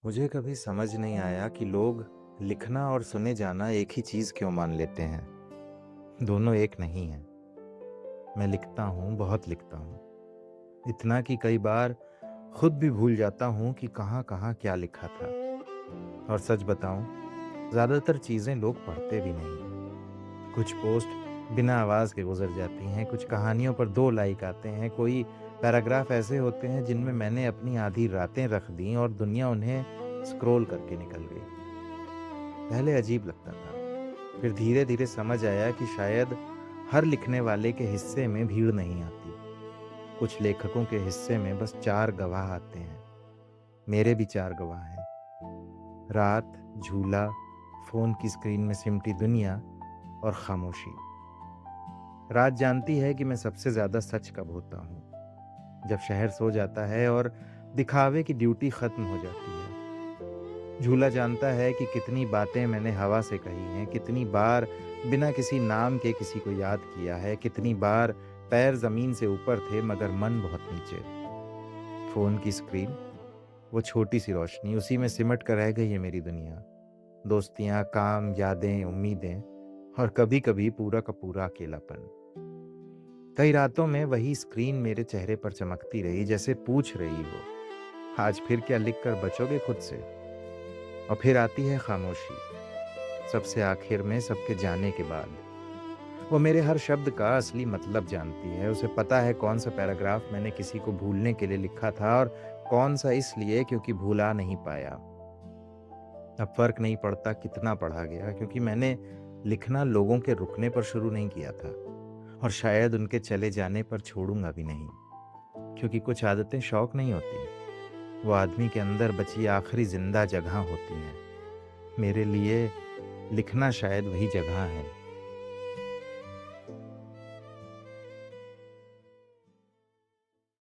मुझे कभी समझ नहीं आया कि लोग लिखना और सुने जाना एक ही चीज़ क्यों मान लेते हैं। दोनों एक नहीं हैं। मैं लिखता हूँ, बहुत लिखता हूँ। इतना कि कई बार खुद भी भूल जाता हूँ कि कहाँ-कहाँ क्या लिखा था। और सच बताऊँ, ज़्यादातर चीज़ें लोग पढ़ते भी नहीं। कुछ पोस्ट बिना आवाज़ के गुज़र जाती हैं, कुछ कहानियों पर 2 लाइक आते हैं, कोई पैराग्राफ ऐसे होते हैं जिनमें मैंने अपनी आधी रातें रख दीं और दुनिया उन्हें स्क्रॉल करके निकल गई। पहले अजीब लगता था, फिर धीरे-धीरे समझ आया कि शायद हर लिखने वाले के हिस्से में भीड़ नहीं आती। कुछ लेखकों के हिस्से में बस 4 गवाह आते हैं। मेरे भी 4 गवाह हैं। रात, झूला, फ़ोन की स्क्रीन में सिमटी दुनिया और खामोशी। रात जानती है कि मैं सबसे ज़्यादा सच कब होता हूँ, जब शहर सो जाता है और दिखावे की ड्यूटी ख़त्म हो जाती है। झूला जानता है कि कितनी बातें मैंने हवा से कही हैं, कितनी बार बिना किसी नाम के किसी को याद किया है, कितनी बार पैर ज़मीन से ऊपर थे मगर मन बहुत नीचे। फ़ोन की स्क्रीन, वो छोटी-सी रोशनी, उसी में सिमट कर रह गई है मेरी दुनिया। दोस्तियाँ, काम, यादें, उम्मीदें और कभी-कभी पूरा का पूरा अकेलापन। कई रातों में वही स्क्रीन मेरे चेहरे पर चमकती रही, जैसे पूछ रही हो, आज फिर क्या लिख कर बचोगे खुद से? और फिर आती है खामोशी, सबसे आखिर में, सबके जाने के बाद। वो मेरे हर शब्द का असली मतलब जानती है। उसे पता है कौन सा पैराग्राफ मैंने किसी को भूलने के लिए लिखा था और कौन सा इसलिए क्योंकि भूला नहीं पाया। अब फ़र्क नहीं पड़ता कितना पढ़ा गया, क्योंकि मैंने लिखना लोगों के रुकने पर शुरू नहीं किया था और शायद उनके चले जाने पर छोड़ूँगा भी नहीं। क्योंकि कुछ आदतें शौक नहीं होती, वो आदमी के अंदर बची आखिरी ज़िंदा जगह होती हैं। मेरे लिए लिखना शायद वही जगह है।